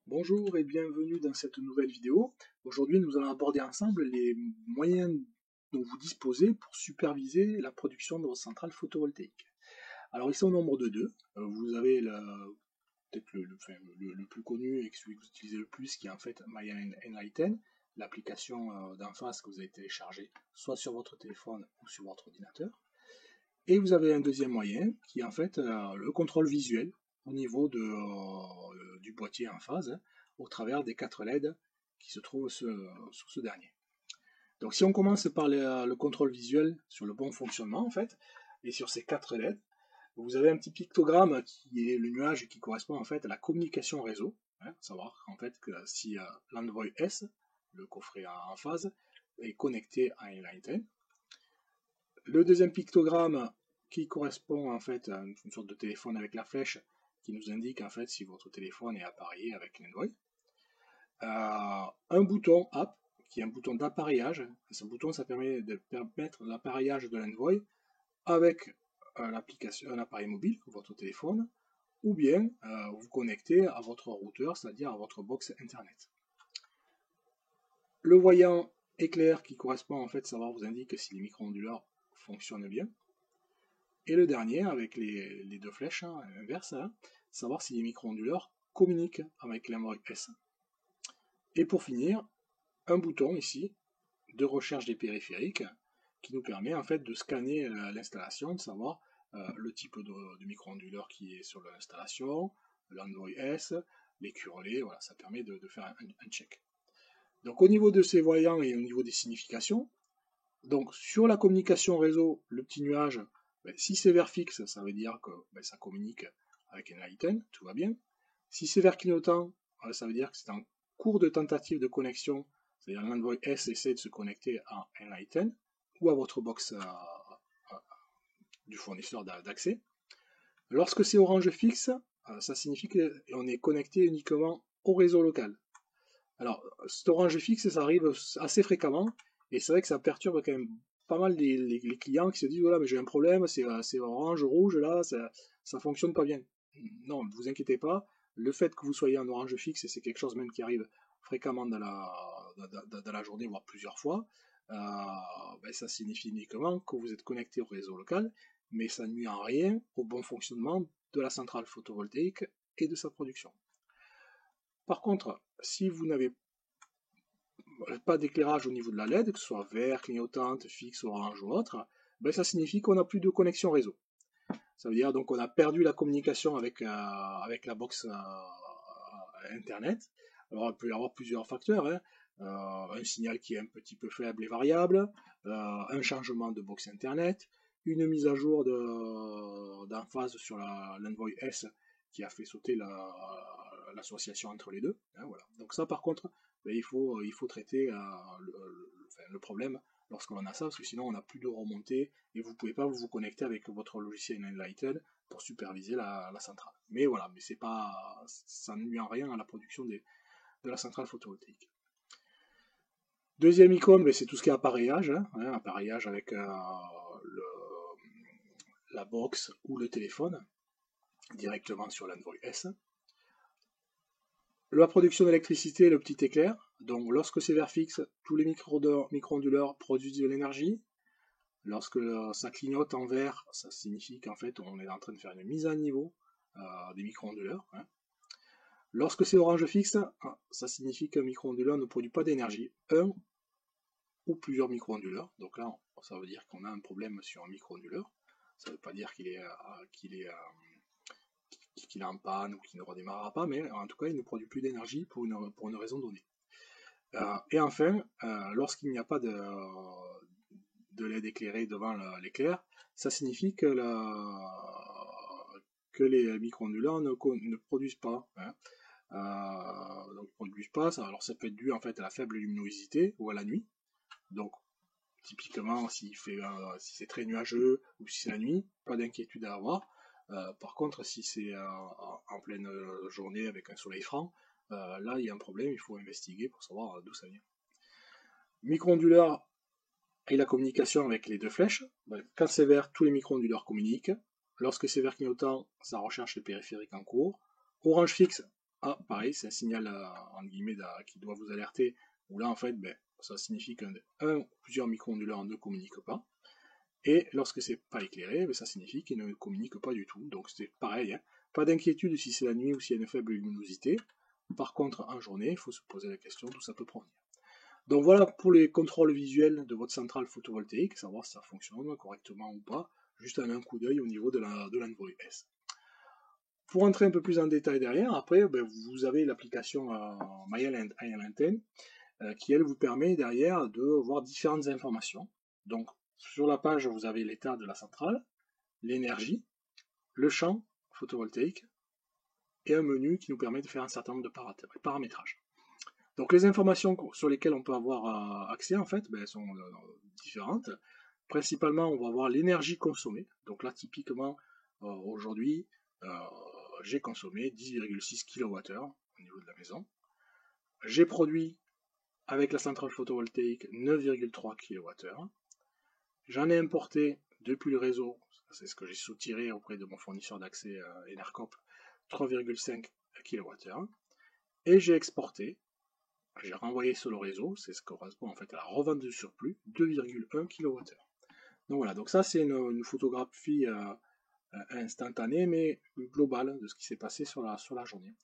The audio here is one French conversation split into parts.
Bonjour et bienvenue dans cette nouvelle vidéo. Aujourd'hui, nous allons aborder ensemble les moyens dont vous disposez pour superviser la production de votre centrale photovoltaïque. Alors, ils sont au nombre de deux. Vous avez peut-être le plus connu et celui que vous utilisez le plus, qui est en fait MyEnlighten, l'application d'en face que vous avez téléchargée soit sur votre téléphone ou sur votre ordinateur. Et vous avez un deuxième moyen qui est en fait le contrôle visuel au niveau du boîtier en phase, au travers des 4 LED qui se trouvent sur ce dernier. Donc si on commence par le contrôle visuel sur le bon fonctionnement en fait, et sur ces 4 LED, vous avez un petit pictogramme qui est le nuage qui correspond en fait à la communication réseau, savoir en fait que si l'Envoy S, le coffret en phase, est connecté à Enlighten. Le deuxième pictogramme qui correspond en fait à une sorte de téléphone avec la flèche qui nous indique en fait si votre téléphone est appareillé avec l'Envoy. Un bouton App qui est un bouton d'appareillage. Ce bouton ça permet de permettre l'appareillage de l'Envoy avec l'application, un appareil mobile, votre téléphone, ou bien vous connecter à votre routeur, c'est-à-dire à votre box internet. Le voyant éclair qui correspond en fait, savoir vous indique si les micro-onduleurs fonctionnent bien. Et le dernier, avec les deux flèches inverses, savoir si les micro-onduleurs communiquent avec l'Envoy S. Et pour finir, un bouton ici de recherche des périphériques qui nous permet en fait de scanner l'installation, de savoir le type de micro-onduleur qui est sur l'installation, l'Envoy S, les curelés, voilà, ça permet de faire un check. Donc au niveau de ces voyants et au niveau des significations, donc sur la communication réseau, le petit nuage, si c'est vert fixe, ça veut dire que ça communique avec Enlighten, tout va bien. Si c'est vert clignotant, ça veut dire que c'est en cours de tentative de connexion, c'est-à-dire l'Envoy S essaie de se connecter à Enlighten ou à votre box du fournisseur d'accès. Lorsque c'est orange fixe, ça signifie qu'on est connecté uniquement au réseau local. Alors, cet orange fixe, ça arrive assez fréquemment, et c'est vrai que ça perturbe quand même pas mal les clients qui se disent voilà, mais j'ai un problème, c'est orange, rouge, là, ça fonctionne pas bien. Non, ne vous inquiétez pas, le fait que vous soyez en orange fixe, c'est quelque chose même qui arrive fréquemment dans la journée, voire plusieurs fois, ça signifie uniquement que vous êtes connecté au réseau local, mais ça nuit en rien au bon fonctionnement de la centrale photovoltaïque et de sa production. Par contre, si vous n'avez pas d'éclairage au niveau de la LED, que ce soit vert, clignotante, fixe, orange ou autre, ça signifie qu'on n'a plus de connexion réseau. Ça veut dire donc qu'on a perdu la communication avec la box internet. Alors il peut y avoir plusieurs facteurs, un signal qui est un petit peu faible et variable, un changement de box internet, une mise à jour d'en phase sur l'Envoy S qui a fait sauter l'association entre les deux. Voilà. Donc ça par contre, il faut traiter le problème lorsqu'on a ça, parce que sinon on n'a plus de remontée et vous ne pouvez pas vous connecter avec votre logiciel Enlighten pour superviser la centrale. Mais voilà, mais c'est pas, ça ne nuit en rien à la production de la centrale photovoltaïque. Deuxième icône, c'est tout ce qui est appareillage, appareillage avec la box ou le téléphone directement sur l'Envoy S. La production d'électricité, le petit éclair. Donc lorsque c'est vert fixe, tous les micro-onduleurs produisent de l'énergie. Lorsque ça clignote en vert, ça signifie qu'en fait on est en train de faire une mise à niveau des micro-onduleurs. Lorsque c'est orange fixe, ça signifie qu'un micro-onduleur ne produit pas d'énergie. Un ou plusieurs micro-onduleurs. Donc là, ça veut dire qu'on a un problème sur un micro-onduleur. Ça ne veut pas dire qu'il est en panne ou qu'il ne redémarrera pas, mais en tout cas, il ne produit plus d'énergie pour une raison donnée. Et enfin, lorsqu'il n'y a pas de LED éclairé devant l'éclair, ça signifie que les micro-onduleurs ne produisent pas. Donc, ne produisent pas. Alors, ça peut être dû en fait à la faible luminosité ou à la nuit. Donc, typiquement, si c'est très nuageux ou si c'est la nuit, pas d'inquiétude à avoir. Par contre, si c'est en pleine journée avec un soleil franc, là, il y a un problème, il faut investiguer pour savoir d'où ça vient. Micro-onduleur et la communication avec les deux flèches. Quand c'est vert, tous les micro-onduleurs communiquent. Lorsque c'est vert clignotant, ça recherche les périphériques en cours. Orange fixe, pareil, c'est un signal entre guillemets qui doit vous alerter, où là en fait, ben, ça signifie qu'un ou plusieurs micro-onduleurs ne communiquent pas. Et lorsque c'est pas éclairé, ben, ça signifie qu'ils ne communiquent pas du tout. Donc c'est pareil, hein. Pas d'inquiétude si c'est la nuit ou s'il y a une faible luminosité. Par contre, en journée, il faut se poser la question d'où ça peut provenir. Donc voilà pour les contrôles visuels de votre centrale photovoltaïque, savoir si ça fonctionne correctement ou pas, juste en un coup d'œil au niveau de l'Envoy S. Pour entrer un peu plus en détail derrière, après, ben, vous avez l'application MyILantern qui, elle, vous permet derrière de voir différentes informations. Donc, sur la page, vous avez l'état de la centrale, l'énergie, le champ photovoltaïque et un menu qui nous permet de faire un certain nombre de paramétrages. Donc, les informations sur lesquelles on peut avoir accès, en fait, ben, sont différentes. Principalement, on va voir l'énergie consommée. Donc là, typiquement, aujourd'hui, j'ai consommé 10,6 kWh au niveau de la maison. J'ai produit avec la centrale photovoltaïque 9,3 kWh. J'en ai importé depuis le réseau, c'est ce que j'ai soutiré auprès de mon fournisseur d'accès Enercop, 3,5 kWh. Et j'ai exporté, j'ai renvoyé sur le réseau, c'est ce qui correspond en fait à la revente du surplus, 2,1 kWh. Donc voilà, donc ça c'est une photographie instantanée mais globale de ce qui s'est passé sur la journée.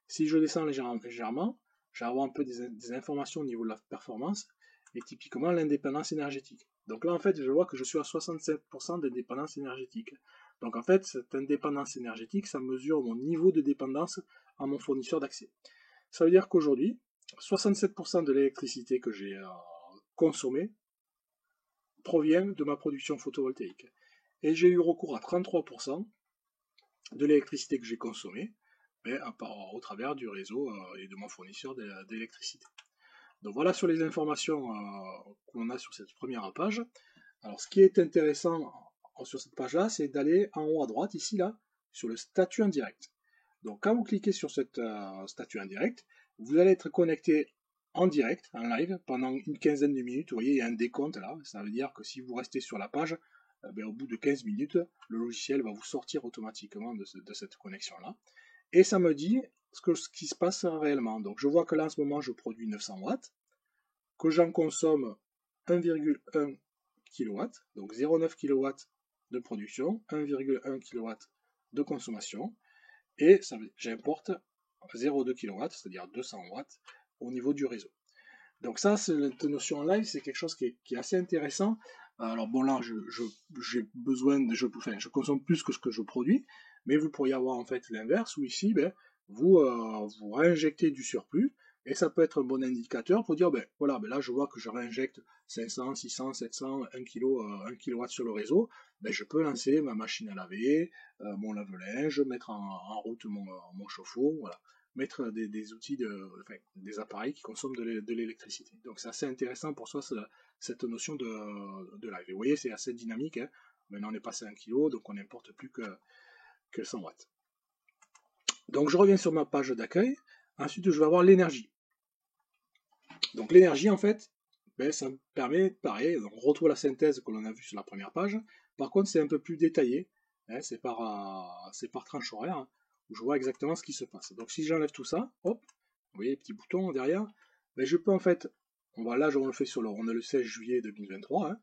Si je descends légèrement, je vais avoir un peu des informations au niveau de la performance et typiquement l'indépendance énergétique. Donc là en fait je vois que je suis à 67% d'indépendance énergétique. Donc en fait cette indépendance énergétique ça mesure mon niveau de dépendance à mon fournisseur d'accès. Ça veut dire qu'aujourd'hui 67% de l'électricité que j'ai consommée provient de ma production photovoltaïque. Et j'ai eu recours à 33% de l'électricité que j'ai consommée au travers du réseau et de mon fournisseur d'électricité. Donc voilà sur les informations qu'on a sur cette première page. Alors ce qui est intéressant sur cette page-là, c'est d'aller en haut à droite, ici là, sur le statut en direct. Donc quand vous cliquez sur cette statut en direct, vous allez être connecté en direct, en live, pendant une quinzaine de minutes. Vous voyez, il y a un décompte là. Ça veut dire que si vous restez sur la page, au bout de 15 minutes, le logiciel va vous sortir automatiquement de cette connexion-là. Et ça me dit ce qui se passe réellement. Donc je vois que là en ce moment je produis 900 watts, que j'en consomme 1,1 kW, donc 0,9 kW de production, 1,1 kW de consommation, et j'importe 0,2 kW, c'est-à-dire 200 watts au niveau du réseau. Donc ça, cette notion en live, c'est quelque chose qui est assez intéressant. Alors bon là, j'ai besoin je consomme plus que ce que je produis, mais vous pourriez avoir en fait l'inverse, où ici, vous réinjectez du surplus, et ça peut être un bon indicateur pour dire, voilà, là je vois que je réinjecte 500, 600, 700, 1 kW sur le réseau, je peux lancer ma machine à laver, mon lave-linge, mettre en route mon chauffe-eau, voilà. Mettre des outils, des appareils qui consomment de l'électricité. Donc c'est assez intéressant pour soi cette notion de live. Et vous voyez, c'est assez dynamique. Hein. Maintenant on est passé à 1 kg, donc on n'importe plus que 100 watts. Donc je reviens sur ma page d'accueil. Ensuite je vais avoir l'énergie. Donc l'énergie en fait, ça me permet, pareil, on retrouve la synthèse que l'on a vue sur la première page. Par contre c'est un peu plus détaillé. Hein, c'est par tranche horaire. Hein, où je vois exactement ce qui se passe. Donc si j'enlève tout ça, hop, vous voyez les petits boutons derrière, je peux en fait, on le fait on a le 16 juillet 2023, hein,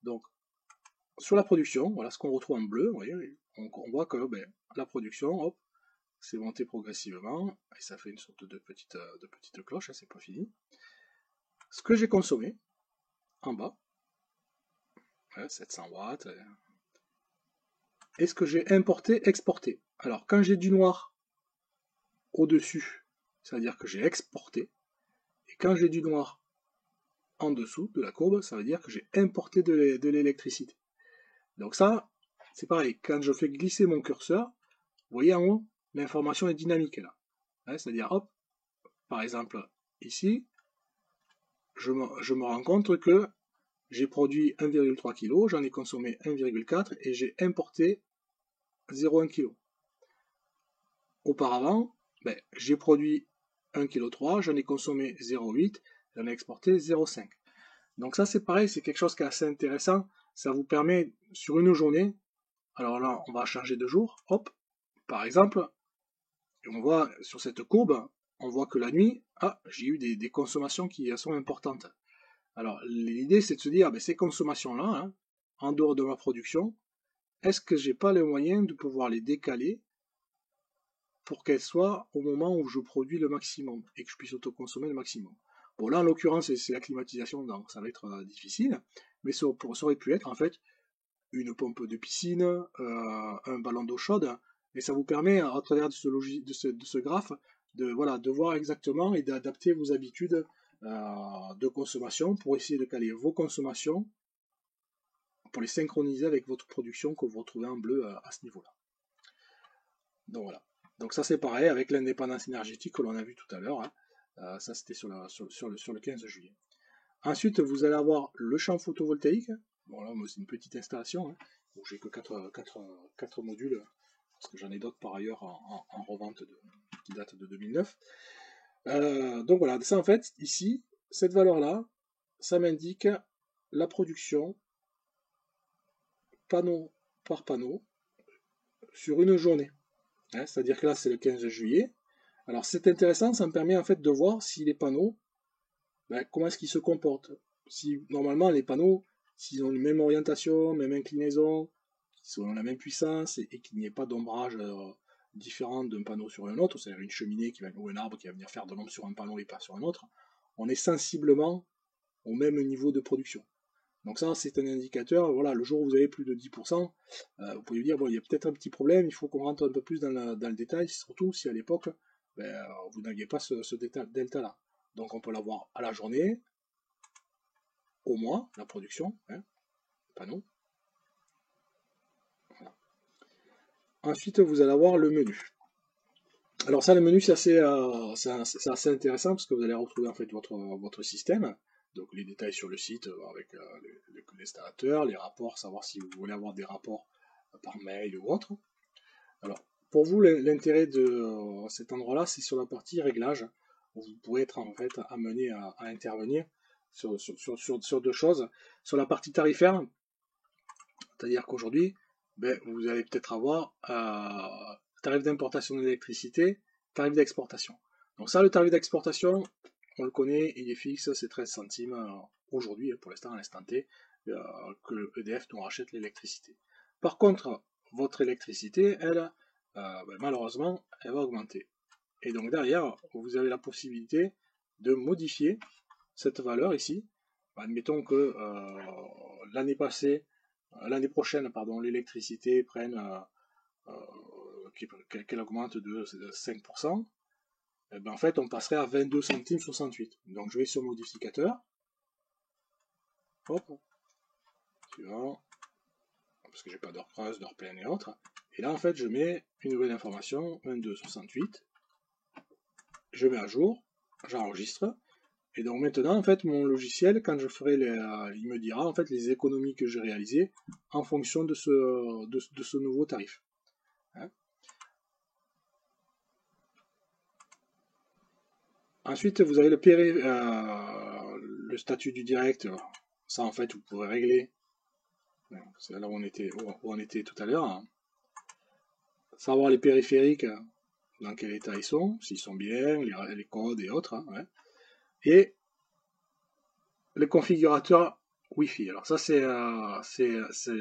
donc sur la production, voilà ce qu'on retrouve en bleu, vous voyez, on voit que la production, hop, c'est monté progressivement, et ça fait une sorte de petite cloche, hein, c'est pas fini. Ce que j'ai consommé, en bas, 700 watts, et ce que j'ai importé, exporté. Alors quand j'ai du noir au-dessus, c'est-à-dire que j'ai exporté, et quand j'ai du noir en dessous de la courbe, ça veut dire que j'ai importé de l'électricité. Donc ça, c'est pareil, quand je fais glisser mon curseur, vous voyez en haut, l'information est dynamique là. Hein, c'est-à-dire, hop, par exemple, ici, je me rends compte que j'ai produit 1,3 kg, j'en ai consommé 1,4 et j'ai importé 0,1 kg. Auparavant, j'ai produit 1,3 kg, j'en ai consommé 0,8, j'en ai exporté 0,5. Donc ça c'est pareil, c'est quelque chose qui est assez intéressant, ça vous permet sur une journée, alors là on va changer de jour, hop, par exemple, on voit sur cette courbe, on voit que la nuit, j'ai eu des consommations qui sont importantes. Alors, l'idée, c'est de se dire, ces consommations-là, hein, en dehors de ma production, est-ce que j'ai pas le moyen de pouvoir les décaler pour qu'elles soient au moment où je produis le maximum et que je puisse autoconsommer le maximum. Bon, là, en l'occurrence, c'est la climatisation, donc ça va être difficile, mais ça aurait pu être, en fait, une pompe de piscine, un ballon d'eau chaude, et ça vous permet, à travers de ce graphe, de voir exactement et d'adapter vos habitudes de consommation pour essayer de caler vos consommations, pour les synchroniser avec votre production que vous retrouvez en bleu à ce niveau-là. Donc voilà. Donc ça c'est pareil avec l'indépendance énergétique que l'on a vu tout à l'heure. Hein. Ça c'était sur le 15 juillet. Ensuite vous allez avoir le champ photovoltaïque. Bon là c'est une petite installation. Hein, où j'ai que 4 modules. Parce que j'en ai d'autres par ailleurs en revente qui datent de 2009. Donc voilà, ça en fait, ici, cette valeur-là, ça m'indique la production panneau par panneau sur une journée. Hein, c'est-à-dire que là, c'est le 15 juillet. Alors c'est intéressant, ça me permet en fait de voir si les panneaux, comment est-ce qu'ils se comportent. Si normalement les panneaux, s'ils ont une même orientation, même inclinaison, qu'ils ont la même puissance et qu'il n'y ait pas d'ombrage différent d'un panneau sur un autre, c'est-à-dire une cheminée ou un arbre qui va venir faire de l'ombre sur un panneau et pas sur un autre, on est sensiblement au même niveau de production. Donc ça, c'est un indicateur, voilà, le jour où vous avez plus de 10%, vous pouvez dire, bon, il y a peut-être un petit problème, il faut qu'on rentre un peu plus dans le détail, surtout si à l'époque, vous n'aviez pas ce delta-là. Donc on peut l'avoir à la journée, au mois, la production, hein, panneau. Voilà. Ensuite, vous allez avoir le menu. Alors ça, le menu, c'est assez intéressant parce que vous allez retrouver en fait votre système. Donc les détails sur le site avec l'installateur, les rapports, savoir si vous voulez avoir des rapports par mail ou autre. Alors pour vous, l'intérêt de cet endroit-là, c'est sur la partie réglage, où vous pourrez être en fait amené à intervenir sur deux choses. Sur la partie tarifaire, c'est-à-dire qu'aujourd'hui, vous allez peut-être avoir tarif d'importation d'électricité, tarif d'exportation. Donc ça, le tarif d'exportation, on le connaît, il est fixe, c'est 13 centimes aujourd'hui, pour l'instant, à l'instant T, que EDF nous rachète l'électricité. Par contre, votre électricité, elle, malheureusement, elle va augmenter. Et donc derrière, vous avez la possibilité de modifier cette valeur ici. Admettons que l'année prochaine, l'électricité qu'elle augmente de 5%, en fait, on passerait à 22 centimes 68. Donc, je vais sur modificateur. Hop. Suivant. Parce que j'ai pas d'heure creuse, d'heure pleine et autres. Et là, en fait, je mets une nouvelle information, 22,68. Je mets à jour. J'enregistre. Et donc, maintenant, en fait, mon logiciel, quand je ferai il me dira, en fait, les économies que j'ai réalisées en fonction de ce nouveau tarif. Hein. Ensuite, vous avez le statut du direct. Ça, en fait, vous pouvez régler. C'est là où on était tout à l'heure. Hein. Savoir les périphériques, dans quel état ils sont, s'ils sont bien, les codes et autres. Hein, ouais. Et le configurateur Wi-Fi. Alors ça, c'est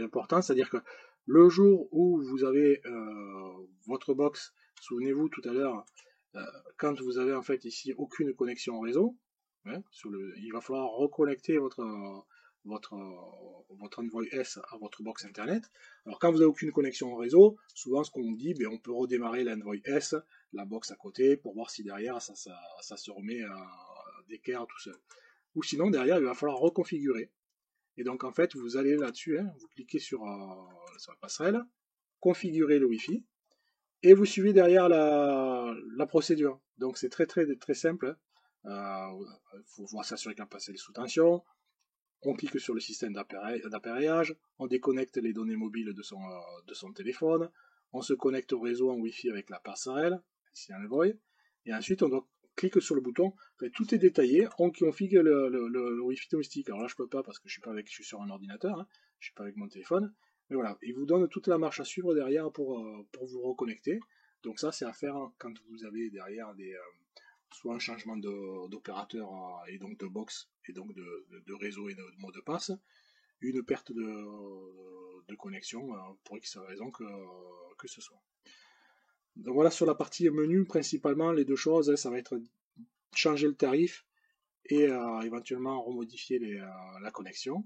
important. C'est-à-dire que le jour où vous avez votre box, souvenez-vous tout à l'heure, quand vous avez en fait ici aucune connexion au réseau, hein, il va falloir reconnecter votre Envoy S à votre box internet. Alors quand vous n'avez aucune connexion au réseau, souvent ce qu'on dit, on peut redémarrer l'Envoy S, la box à côté, pour voir si derrière ça se remet d'équerre tout seul. Ou sinon derrière il va falloir reconfigurer. Et donc en fait vous allez là-dessus, hein, vous cliquez sur la passerelle, configurer le Wi-Fi, et vous suivez derrière la procédure. Donc c'est très très très simple. Il faut s'assurer qu'un passerelle est sous tension. On clique sur le système d'appareillage, on déconnecte les données mobiles de son téléphone, on se connecte au réseau en Wi-Fi avec la passerelle, ici Envoy, et ensuite on clique sur le bouton, tout est détaillé, on configure le Wi-Fi domestique. Alors là je peux pas parce que je suis sur un ordinateur, hein, je suis pas avec mon téléphone, mais voilà, il vous donne toute la marche à suivre derrière pour vous reconnecter. Donc ça c'est à faire quand vous avez derrière soit un changement d'opérateur et donc de box, et donc de réseau et de mot de passe, une perte de connexion pour X raison que ce soit. Donc voilà, sur la partie menu, principalement, les deux choses, ça va être changer le tarif et éventuellement remodifier la connexion.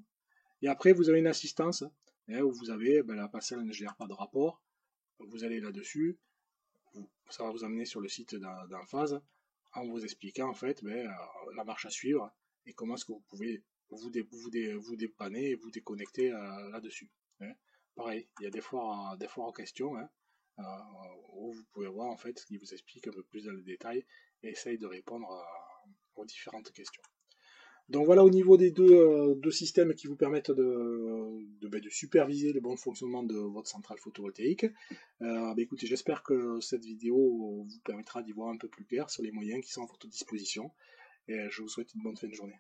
Et après, vous avez une assistance où vous avez la passerelle ne gère pas de rapport. Vous allez là-dessus, ça va vous amener sur le site d'Enphase en vous expliquant en fait la marche à suivre et comment est-ce que vous pouvez vous dépanner et vous déconnecter là-dessus. Pareil, il y a des foires en question où vous pouvez voir en fait ce qui vous explique un peu plus dans le détail et essaye de répondre aux différentes questions. Donc voilà au niveau des deux systèmes qui vous permettent de superviser le bon fonctionnement de votre centrale photovoltaïque. Écoutez, j'espère que cette vidéo vous permettra d'y voir un peu plus clair sur les moyens qui sont à votre disposition et je vous souhaite une bonne fin de journée.